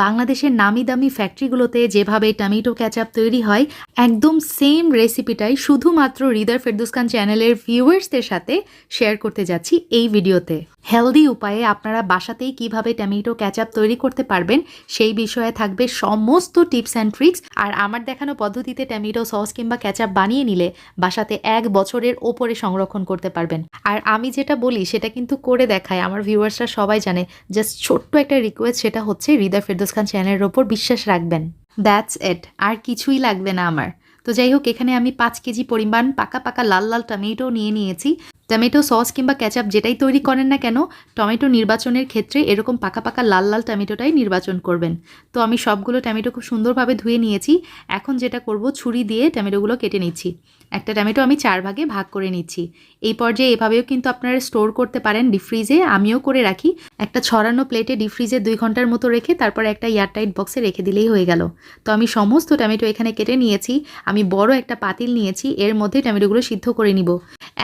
বাংলাদেশের নামি দামি ফ্যাক্টরিগুলোতে যেভাবে টমেটো ক্যাচাপ তৈরি হয় একদম সেম রেসিপিটাই শুধুমাত্র হৃদয় ফেরদৌস খান চ্যানেলের ভিউয়ার্সদের সাথে শেয়ার করতে যাচ্ছি এই ভিডিওতে। হেলদি উপায়ে আপনারা বাসাতেই কিভাবে টমেটো ক্যাচাপ তৈরি করতে পারবেন সেই বিষয়ে থাকবে সমস্ত টিপস অ্যান্ড ট্রিক্স। আর আমার দেখানো পদ্ধতিতে টমেটো সস কিংবা ক্যাচাপ বানিয়ে নিলে বাসাতে 1 বছরের ওপরে সংরক্ষণ করতে পারবেন। আর আমি যেটা বলি সেটা কিন্তু করে দেখায়, আমার ভিউয়ার্সরা সবাই জানে। জাস্ট ছোট্ট একটা রিকোয়েস্ট, সেটা হচ্ছে হৃদয় ফেরদৌস খান চ্যানেলের ওপর বিশ্বাস রাখবেন। দ্যাটস ইট, আর কিছুই লাগবে না আমার। তো যাই হোক, এখানে আমি 5 কেজি পরিমাণ পাকা পাকা লাল লাল টমেটো নিয়ে নিয়েছি। টমেটো সস কিংবা ক্যাচাপ যেটাই তৈরি করেন না কেন, টমেটো নির্বাচনের ক্ষেত্রে এরকম পাকা পাকা লাল লাল টমেটোটাই নির্বাচন করবেন। তো আমি সবগুলো টমেটো খুব সুন্দরভাবে ধুয়ে নিয়েছি। এখন যেটা করব, ছুরি দিয়ে টমেটোগুলো কেটে নিচ্ছি। একটা টমেটো আমি 4 ভাগে ভাগ করে নিচ্ছি। এই পর্যায়ে এভাবেও কিন্তু আপনারা স্টোর করতে পারেন ডিপ ফ্রিজে, আমিও করে রাখি। একটা ছড়ানো প্লেটে ডিপ ফ্রিজে 2 ঘন্টার মতো রেখে তারপরে একটা এয়ারটাইট বক্সে রেখে দিলেই হয়ে গেল। তো আমি সমস্ত টমেটো এখানে কেটে নিয়েছি। আমি বড় একটা পাতিল নিয়েছি, এর মধ্যে টমেটোগুলো সিদ্ধ করে নিব।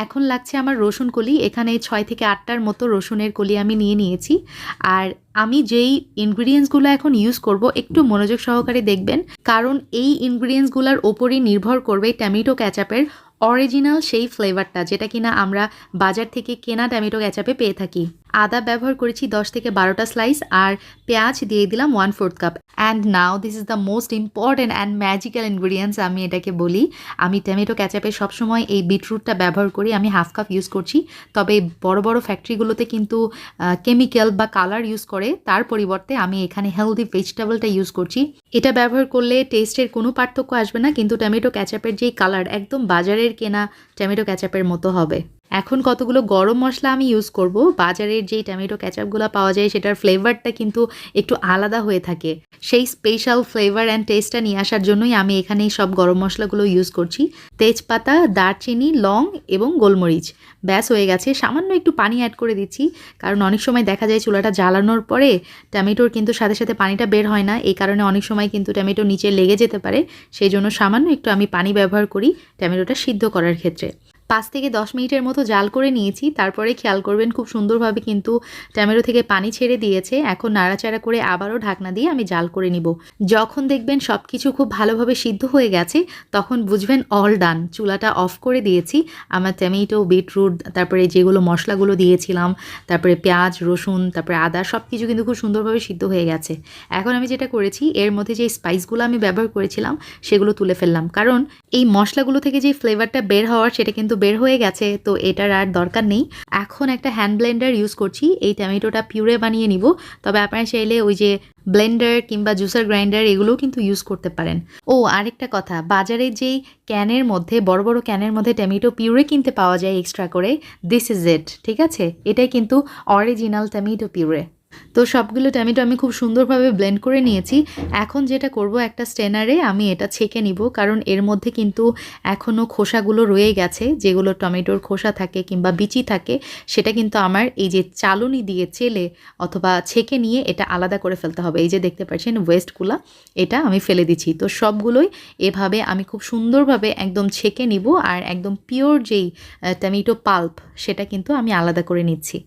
এখন লাগছে আমার রসুন কলি। এখানে 6 থেকে 8টার মতো রসুনের কলি আমি নিয়ে নিয়েছি। আর আমি যেই ইনগ্রিডিয়েন্টসগুলো এখন ইউজ করব একটু মনোযোগ সহকারে দেখবেন, কারণ এই ইনগ্রিডিয়েন্টসগুলোর ওপরই নির্ভর করবে টমেটো ক্যাচাপের অরিজিনাল সেই ফ্লেভারটা, যেটা কিনা আমরা বাজার থেকে কেনা টমেটো ক্যাচাপে পেয়ে থাকি। আদা ব্যবহার করেছি 10 থেকে 12টা স্লাইস, আর পেঁয়াজ দিয়ে দিলাম 1/4 cup. And now this is the most important and magical ingredients আমি এটাকে বলি। আমি টমেটো ক্যাচাপে সবসময় এই বিটরুটটা ব্যবহার করি, আমি হাফ কাপ ইউজ করছি। তবে বড় বড় ফ্যাক্টরিগুলোতে কিন্তু কেমিক্যাল বা কালার ইউজ করে, তার পরিবর্তে আমি এখানে হেলদি ভেজিটেবলটা ইউজ করছি। এটা ব্যবহার করলে টেস্টের কোনো পার্থক্য আসবে না, কিন্তু টমেটো ক্যাচাপের যেই কালার একদম বাজারের কেনা টমেটো ক্যাচাপের মতো হবে। এখন কতগুলো গরম মশলা আমি ইউজ করব। বাজারের যেই টমেটো ক্যাচাপগুলো পাওয়া যায় সেটার ফ্লেভারটা কিন্তু একটু আলাদা হয়ে থাকে। সেই স্পেশাল ফ্লেভার অ্যান্ড টেস্টটা নিয়ে আসার জন্যই আমি এখানে সব গরম মশলাগুলো ইউজ করছি। তেজপাতা, দারচিনি, লং এবং গোলমরিচ। ব্যাস হয়ে গেছে। সামান্য একটু পানি অ্যাড করে দিচ্ছি, কারণ অনেক সময় দেখা যায় চুলাটা জ্বালানোর পরে টমেটোর কিন্তু সাথে সাথে পানিটা বের হয় না। এই কারণে অনেক সময় কিন্তু টমেটো নিচে লেগে যেতে পারে। সেই জন্য সামান্য একটু আমি পানি ব্যবহার করি টমেটোটা সিদ্ধ করার ক্ষেত্রে। 5 থেকে 10 মিনিটের মতো জাল করে নিয়েছি। তারপরে খেয়াল করবেন খুব সুন্দরভাবে কিন্তু টমেটো থেকে পানি ছেড়ে দিয়েছে। এখন নাড়াচাড়া করে আবারও ঢাকনা দিয়ে আমি জাল করে নিব। যখন দেখবেন সব কিছু খুব ভালোভাবে সিদ্ধ হয়ে গেছে, তখন বুঝবেন অল ডান। চুলাটা অফ করে দিয়েছি। আমার টমেটো, বিটরুট, তারপরে যেগুলো মশলাগুলো দিয়েছিলাম, তারপরে পেঁয়াজ, রসুন, তারপরে আদা, সব কিছু কিন্তু খুব সুন্দরভাবে সিদ্ধ হয়ে গেছে। এখন আমি যেটা করেছি, এর মধ্যে যে স্পাইসগুলো আমি ব্যবহার করেছিলাম সেগুলো তুলে ফেললাম, কারণ এই মশলাগুলো থেকে যে ফ্লেভারটা বের হওয়ার সেটা কিন্তু বের হয়ে গেছে, তো এটার আর দরকার নেই। এখন একটা হ্যান্ড ব্লেন্ডার ইউজ করছি এই টমেটোটা পিউরে বানিয়ে নিব। তবে আপনারা চাইলে ওই যে ব্লেন্ডার কিংবা জুসার গ্রাইন্ডার এগুলোও কিন্তু ইউজ করতে পারেন। ও আরেকটা কথা, বাজারে যেই ক্যানের মধ্যে বড় বড় ক্যানের মধ্যে টমেটো পিউরে কিনতে পাওয়া যায় এক্সট্রা করে, দিস ইজ ইট, ঠিক আছে? এটাই কিন্তু অরিজিনাল টমেটো পিউরে। তো সবগুলো টমেটো আমি খুব সুন্দরভাবে ব্লেন্ড করে নিয়েছি। এখন যেটা করব, একটা স্ট্রেনারে আমি এটা ছেঁকে নিব, কারণ এর মধ্যে কিন্তু এখনও খোসাগুলো রয়ে গেছে। যেগুলো টমেটোর খোসা থাকে কিংবা বিচি থাকে, সেটা কিন্তু আমার এই যে চালুনি দিয়ে চেলে অথবা ছেঁকে নিয়ে এটা আলাদা করে ফেলতে হবে। এই যে দেখতে পাচ্ছেন ওয়েস্টগুলো, এটা আমি ফেলে দিচ্ছি। তো সবগুলোই এভাবে আমি খুব সুন্দরভাবে একদম ছেঁকে নিব, আর একদম পিওর যেই টমেটো পাল্প সেটা কিন্তু আমি আলাদা করে নিচ্ছি।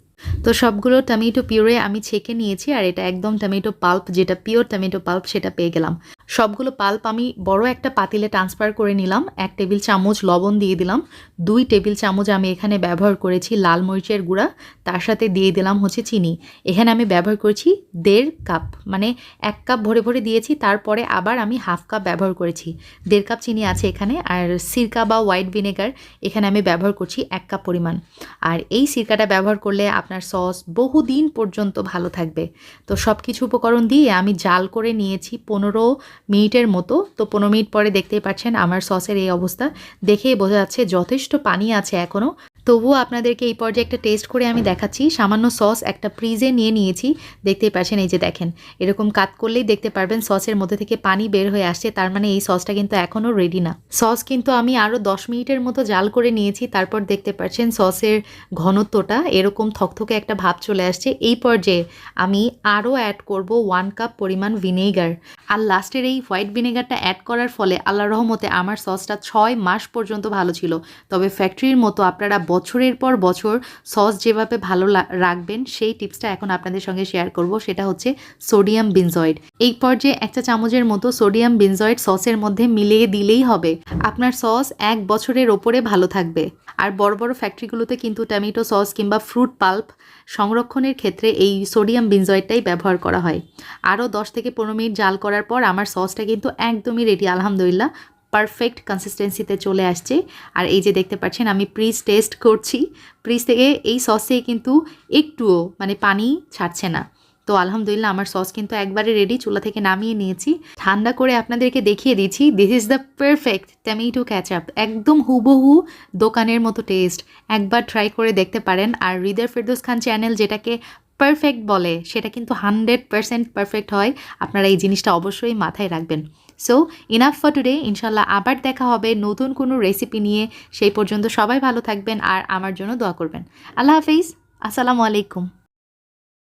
তো সবগুলো টমেটো পিউরে আমি ছেঁকে নিয়েছি, আর এটা একদম টমেটো পাল্প, যেটা পিওর টমেটো পাল্প, সেটা পেয়ে গেলাম। সবগুলো পাল্প আমি বড় একটা পাতিলে ট্রান্সফার করে নিলাম। 1 টেবিল চামচ লবণ দিয়ে দিলাম। 2 টেবিল চামচ আমি এখানে ব্যবহার করেছি লাল মরিচের গুঁড়া। তার সাথে দিয়ে দিলাম হচ্ছে চিনি। এখানে আমি ব্যবহার করেছি 1.5 কাপ, মানে 1 কাপ ভরে ভরে দিয়েছি, তারপরে আবার আমি হাফ কাপ ব্যবহার করেছি। 1.5 কাপ চিনি আছে এখানে। আর সিরকা বা হোয়াইট ভিনেগার এখানে আমি ব্যবহার করছি 1 কাপ পরিমাণ। আর এই সিরকাটা ব্যবহার করলে আপনার সস বহুদিন পর্যন্ত ভালো থাকবে। তো সব কিছু উপকরণ দিয়ে আমি জাল করে নিয়েছি 15 মিনিটের মতো। তো 15 মিনিট পরে দেখতেই পাচ্ছেন আমার সসের এই অবস্থা। দেখেই বোঝা যাচ্ছে যথেষ্ট পানি আছে এখনও। তবুও আপনাদেরকে এই পর্যায়ে একটা টেস্ট করে আমি দেখাচ্ছি। সামান্য সস একটা ফ্রিজে নিয়ে নিয়েছি। দেখতেই পাচ্ছেন, এই যে দেখেন, এরকম কাট করলেই দেখতে পারবেন সসের মধ্যে থেকে পানি বের হয়ে আসছে। তার মানে এই সসটা কিন্তু এখনও রেডি না। সস কিন্তু আমি আরও 10 মিনিটের মতো জাল করে নিয়েছি। তারপর দেখতে পাচ্ছেন সসের ঘনত্বটা এরকম থকথকে একটা ভাব চলে আসছে। এই পর্যায়ে আমি আরও অ্যাড করব 1 কাপ পরিমাণ ভিনেগার। আর লাস্টের এই হোয়াইট ভিনেগারটা অ্যাড করার ফলে আল্লাহর রহমতে আমার সসটা 6 মাস পর্যন্ত ভালো ছিল। তবে ফ্যাক্টরির মতো আপনারা বছরের পর বছর সস যেভাবে ভালো রাখবেন সেই টিপসটা এখন আপনাদের সঙ্গে শেয়ার করব। সেটা হচ্ছে সোডিয়াম বেনজয়েড। এই পর্যায়ে 1 চা চামচের মতো সোডিয়াম বেনজয়েড সসের মধ্যে মিলিয়ে দিলেই হবে, আপনার সস 1 বছরের ওপরে ভালো থাকবে। আর বড় বড় ফ্যাক্টরিগুলোতে কিন্তু টমেটো সস কিংবা ফ্রুট পাল্প সংরক্ষণের ক্ষেত্রে এই সোডিয়াম বেনজয়েডটাই ব্যবহার করা হয়। আরও 10 থেকে 15 মিনিট জাল করার পর আমার সসটা কিন্তু একদমই রেডি, আলহামদুলিল্লাহ পারফেক্ট কনসিস্টেন্সিতে চলে আসছে। আর এই যে দেখতে পাচ্ছেন আমি প্রিজ টেস্ট করছি, প্রিজ থেকে এই সসে কিন্তু একটুও মানে পানি ছাড়ছে না। তো আলহামদুলিল্লাহ আমার সস কিন্তু একবারে রেডি, চুলা থেকে নামিয়ে নিয়েছি, ঠান্ডা করে আপনাদেরকে দেখিয়ে দিচ্ছি। This is the perfect tomato ketchup, একদম হুবহু দোকানের মতো টেস্ট। একবার ট্রাই করে দেখতে পারেন। আর হৃদয় ফেরদৌস খান চ্যানেল যেটাকে পারফেক্ট বলে সেটা কিন্তু 100% পারফেক্ট হয়। আপনারা এই জিনিসটা অবশ্যই মাথায় রাখবেন। সো ইনাফ ফর টুডে, ইনশাল্লাহ আবার দেখা হবে নতুন কোনো রেসিপি নিয়ে। সেই পর্যন্ত সবাই ভালো থাকবেন আর আমার জন্য দোয়া করবেন। আল্লাহ হাফিজ, আসসালামু আলাইকুম।